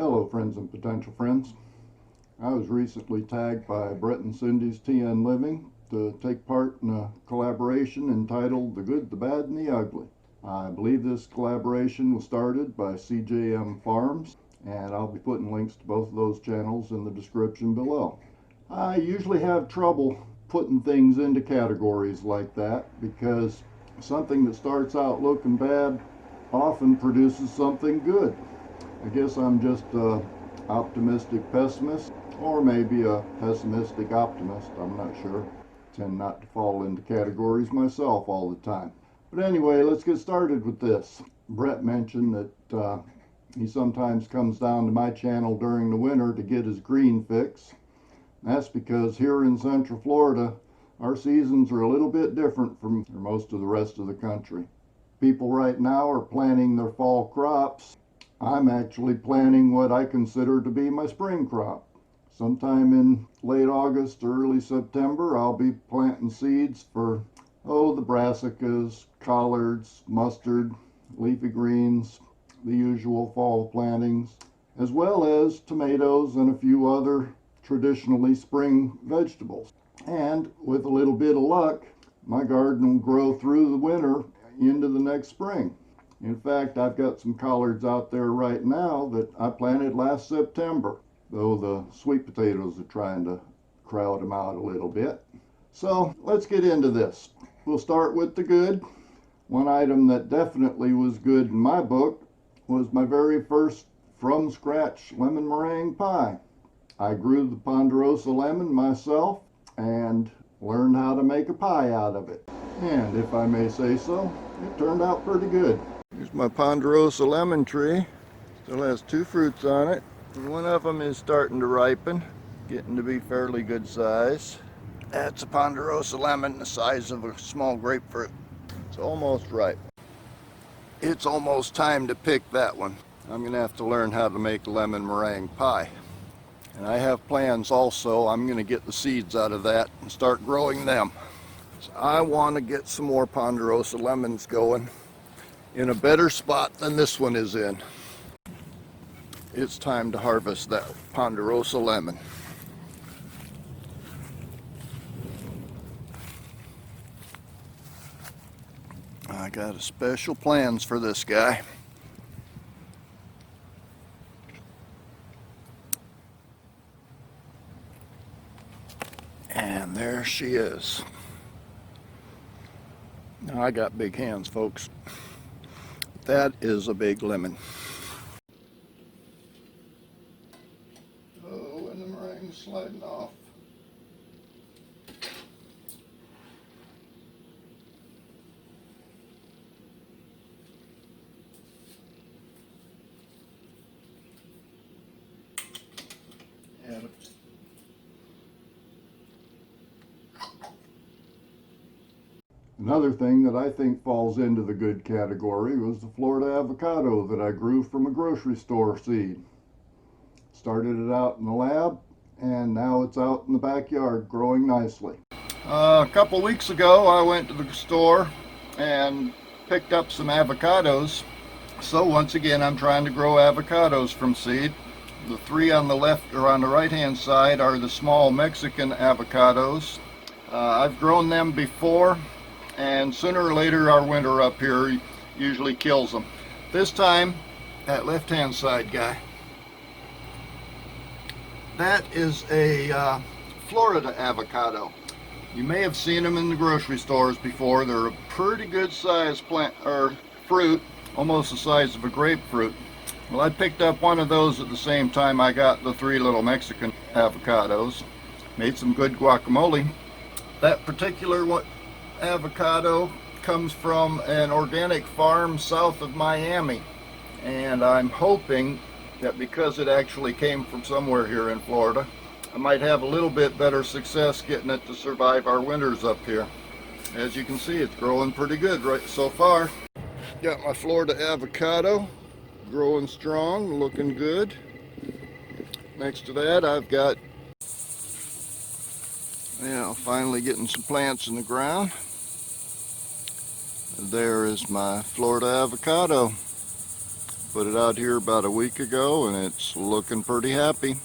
Hello friends and potential friends. I was recently tagged by Brett and Cindy's TN Living to take part in a collaboration entitled The Good, the Bad, and the Ugly. I believe this collaboration was started by CJM Farms, and I'll be putting links to both of those channels in the description below. I usually have trouble putting things into categories like that because something that starts out looking bad often produces something good. I guess I'm just an optimistic pessimist, or maybe a pessimistic optimist, I'm not sure. Tend not to fall into categories myself all the time. But anyway, let's get started with this. Brett mentioned that he sometimes comes down to my channel during the winter to get his green fix. That's because here in Central Florida, our seasons are a little bit different from most of the rest of the country. People right now are planting their fall crops. I'm actually planting what I consider to be my spring crop. Sometime in late August or early September, I'll be planting seeds for, the brassicas, collards, mustard, leafy greens, the usual fall plantings, as well as tomatoes and a few other traditionally spring vegetables. And with a little bit of luck, my garden will grow through the winter into the next spring. In fact, I've got some collards out there right now that I planted last September, though the sweet potatoes are trying to crowd them out a little bit. So let's get into this. We'll start with the good. One item that definitely was good in my book was my very first from scratch lemon meringue pie. I grew the ponderosa lemon myself and learned how to make a pie out of it. And if I may say so, it turned out pretty good. Here's my ponderosa lemon tree. Still has two fruits on it. And one of them is starting to ripen, getting to be fairly good size. That's a ponderosa lemon the size of a small grapefruit. It's almost ripe. It's almost time to pick that one. I'm gonna have to learn how to make lemon meringue pie. And I have plans also. I'm gonna get the seeds out of that and start growing them. So I want to get some more ponderosa lemons going in a better spot than this one is in. It's time to harvest that ponderosa lemon. I got special plans for this guy. And there she is. Now, I got big hands, folks. That is a big lemon. Oh, and the meringue's sliding off. Another thing that I think falls into the good category was the Florida avocado that I grew from a grocery store seed. Started it out in the lab, and now it's out in the backyard growing nicely. A couple weeks ago, I went to the store and picked up some avocados. So once again, I'm trying to grow avocados from seed. The three on the left or on the right hand side are the small Mexican avocados. I've grown them before, and sooner or later our winter up here usually kills them. This time, that left hand side guy, that is a Florida avocado. You may have seen them in the grocery stores before. They're a pretty good size plant or fruit, almost the size of a grapefruit. Well, I picked up one of those at the same time I got the three little Mexican avocados. Made some good guacamole. That particular avocado comes from an organic farm south of Miami, and I'm hoping that because it actually came from somewhere here in Florida, I might have a little bit better success getting it to survive our winters up here. As you can see, it's growing pretty good right so far. Got my Florida avocado growing strong, looking good. Next to that, I've got, finally getting some plants in the ground. There is my Florida avocado. Put it out here about a week ago and it's looking pretty happy.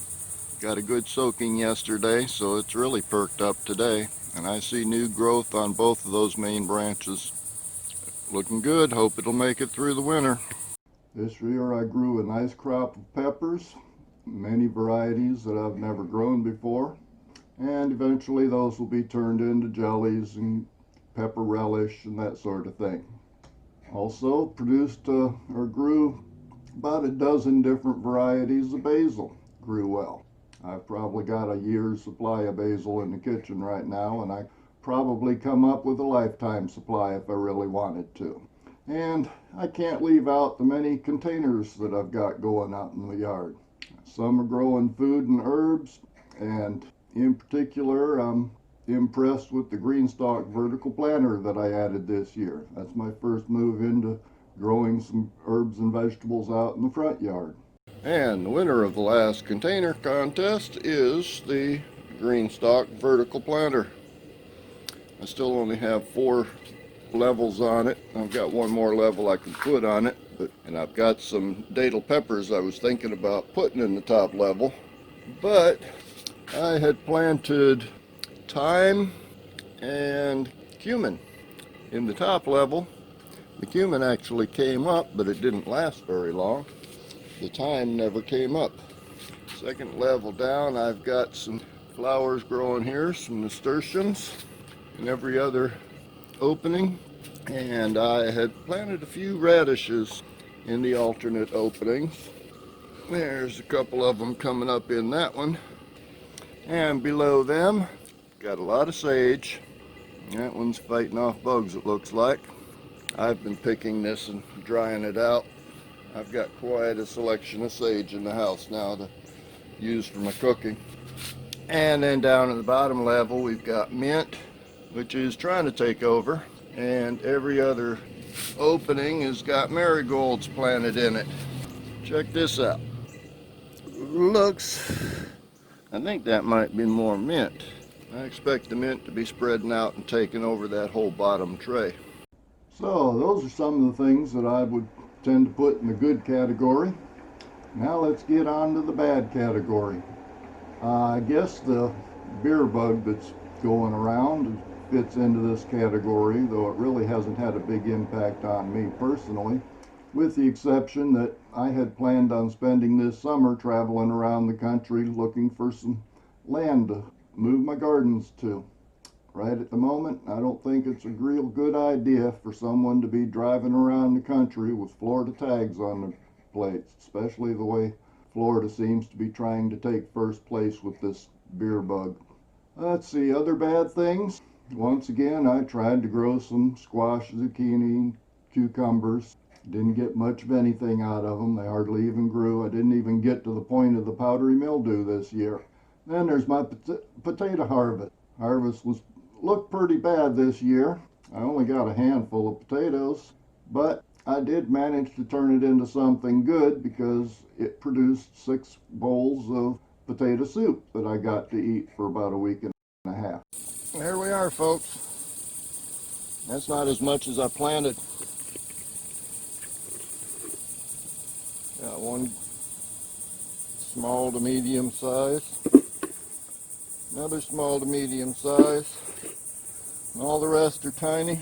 Got a good soaking yesterday, so it's really perked up today. And I see new growth on both of those main branches. Looking good. Hope it'll make it through the winter. This year I grew a nice crop of peppers, many varieties that I've never grown before. And eventually those will be turned into jellies and pepper relish and that sort of thing. Also produced or grew about a dozen different varieties of basil. Grew well. I've probably got a year's supply of basil in the kitchen right now, and I probably come up with a lifetime supply if I really wanted to. And I can't leave out the many containers that I've got going out in the yard. Some are growing food and herbs, and in particular, I'm impressed with the green stalk vertical planter that I added this year. That's my first move into growing some herbs and vegetables out in the front yard. And the winner of the last container contest is the green stalk vertical planter. I still only have 4 levels on it. I've got one more level I can put on it, and I've got some datil peppers I was thinking about putting in the top level, but I had planted thyme and cumin in the top level. The cumin actually came up, but it didn't last very long. The thyme never came up. Second level down, I've got some flowers growing here, some nasturtiums in every other opening, and I had planted a few radishes in the alternate openings. There's a couple of them coming up in that one. And below them, got a lot of sage. That one's fighting off bugs, it looks like. I've been picking this and drying it out. I've got quite a selection of sage in the house now to use for my cooking. And then down at the bottom level, we've got mint, which is trying to take over. And every other opening has got marigolds planted in it. Check this out. I think that might be more mint. I expect the mint to be spreading out and taking over that whole bottom tray. So those are some of the things that I would tend to put in the good category. Now let's get on to the bad category. I guess the beer bug that's going around fits into this category, though it really hasn't had a big impact on me personally, with the exception that I had planned on spending this summer traveling around the country looking for some land to move my gardens to. Right at the moment, I don't think it's a real good idea for someone to be driving around the country with Florida tags on the plates, especially the way Florida seems to be trying to take first place with this beer bug. Let's see, other bad things. Once again, I tried to grow some squash, zucchini, cucumbers. Didn't get much of anything out of them. They hardly even grew. I didn't even get to the point of the powdery mildew this year. Then there's my potato harvest. Looked pretty bad this year. I only got a handful of potatoes, but I did manage to turn it into something good because it produced 6 bowls of potato soup that I got to eat for about a week and a half. There we are, folks. That's not as much as I planted. Got one small to medium size, another small to medium size, and all the rest are tiny.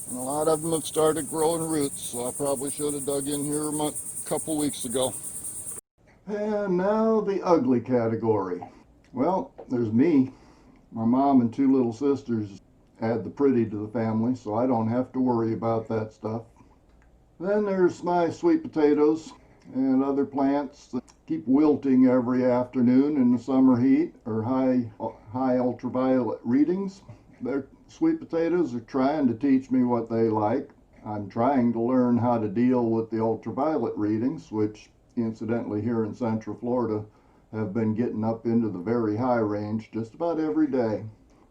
And a lot of them have started growing roots, so I probably should have dug in here a couple weeks ago. And now the ugly category. Well, there's me. My mom and 2 little sisters add the pretty to the family, so I don't have to worry about that stuff. Then there's my sweet potatoes and other plants that keep wilting every afternoon in the summer heat or high ultraviolet readings. Their sweet potatoes are trying to teach me what they like. I'm trying to learn how to deal with the ultraviolet readings, which incidentally here in Central Florida have been getting up into the very high range just about every day.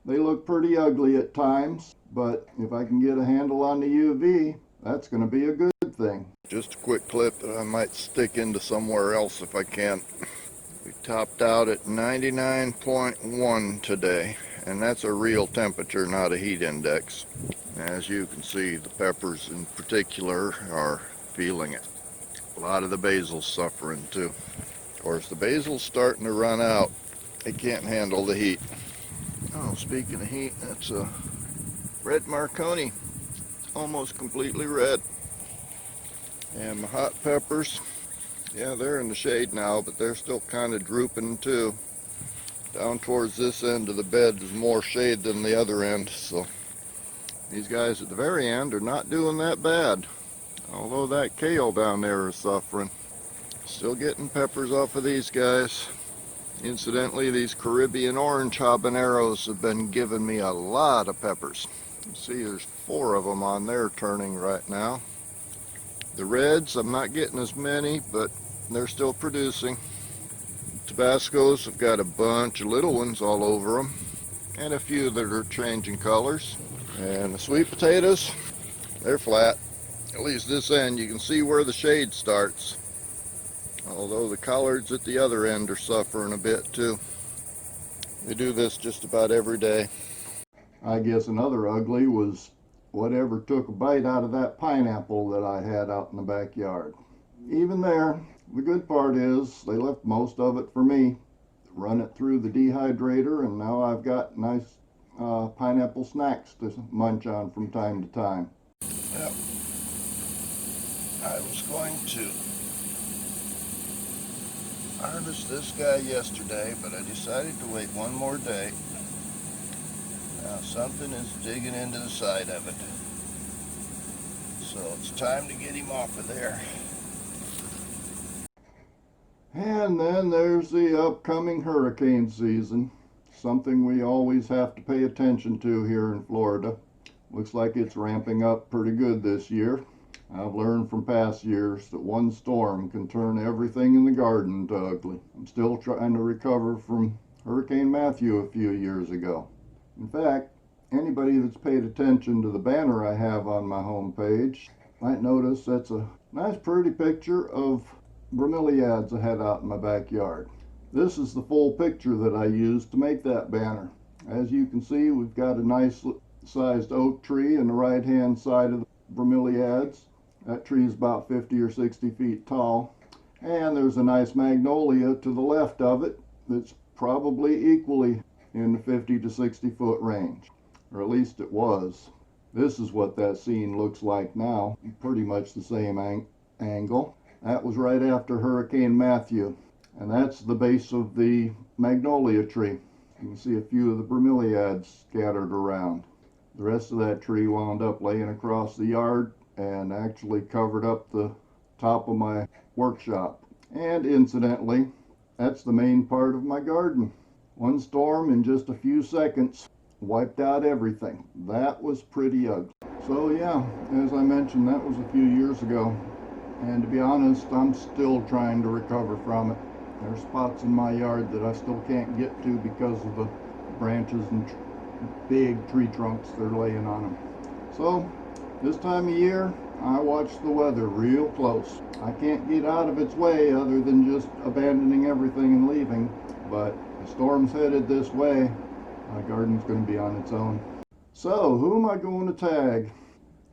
They look pretty ugly at times, but if I can get a handle on the UV, that's going to be a good thing. Just a quick clip that I might stick into somewhere else if I can. We topped out at 99.1 today, and that's a real temperature, not a heat index. As you can see, the peppers in particular are feeling it. A lot of the basil's suffering too. Of course, the basil's starting to run out. It can't handle the heat. Oh, speaking of heat, that's a red Marconi. Almost completely red. And my hot peppers, yeah, they're in the shade now, but they're still kind of drooping too. Down towards this end of the bed is more shade than the other end, so these guys at the very end are not doing that bad. Although that kale down there is suffering. Still getting peppers off of these guys. Incidentally, these Caribbean orange habaneros have been giving me a lot of peppers. You see there's 4 of them on there turning right now. The reds, I'm not getting as many, but they're still producing. Tabascos, I've got a bunch of little ones all over them, and a few that are changing colors. And the sweet potatoes, they're flat. At least this end, you can see where the shade starts. Although the collards at the other end are suffering a bit too. We do this just about every day. I guess another ugly was whatever took a bite out of that pineapple that I had out in the backyard. Even there, the good part is they left most of it for me. Run it through the dehydrator, and now I've got nice pineapple snacks to munch on from time to time. Well, I was going to harvest this guy yesterday, but I decided to wait one more day. Now something is digging into the side of it, so it's time to get him off of there. And then there's the upcoming hurricane season, something we always have to pay attention to here in Florida. Looks like it's ramping up pretty good this year. I've learned from past years that one storm can turn everything in the garden to ugly. I'm still trying to recover from Hurricane Matthew a few years ago. In fact, anybody that's paid attention to the banner I have on my homepage might notice that's a nice pretty picture of bromeliads I had out in my backyard. This is the full picture that I used to make that banner. As you can see, we've got a nice sized oak tree on the right hand side of the bromeliads. That tree is about 50 or 60 feet tall. And there's a nice magnolia to the left of it that's probably equally in the 50 to 60 foot range. Or at least it was. This is what that scene looks like now. Pretty much the same angle. That was right after Hurricane Matthew. And that's the base of the magnolia tree. You can see a few of the bromeliads scattered around. The rest of that tree wound up laying across the yard and actually covered up the top of my workshop. And incidentally, that's the main part of my garden. One storm in just a few seconds wiped out everything. That was pretty ugly. So yeah, as I mentioned, that was a few years ago. And to be honest, I'm still trying to recover from it. There's spots in my yard that I still can't get to because of the branches and big tree trunks they're laying on them. So this time of year, I watch the weather real close. I can't get out of its way other than just abandoning everything and leaving. But the storm's headed this way. My garden's going to be on its own. So, who am I going to tag?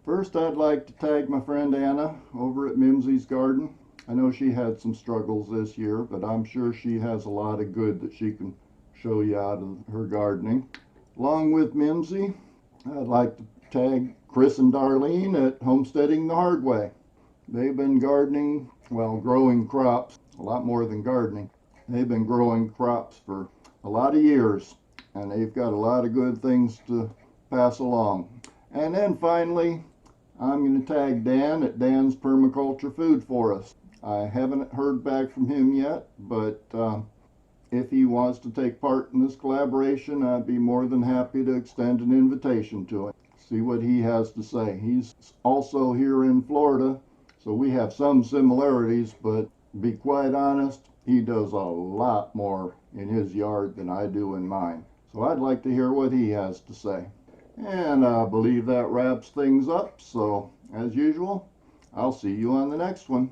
First, I'd like to tag my friend Anna over at Mimsey's Garden. I know she had some struggles this year, but I'm sure she has a lot of good that she can show you out of her gardening. Along with Mimsey, I'd like to tag Chris and Darlene at Homesteading the Hard Way. They've been gardening, well, growing crops, a lot more than gardening. They've been growing crops for a lot of years, and they've got a lot of good things to pass along. And then finally, I'm going to tag Dan at Dan's Permaculture Food Forest. I haven't heard back from him yet, but if he wants to take part in this collaboration, I'd be more than happy to extend an invitation to him. See what he has to say. He's also here in Florida, so we have some similarities, but to be quite honest, he does a lot more in his yard than I do in mine. So I'd like to hear what he has to say. And I believe that wraps things up. So as usual, I'll see you on the next one.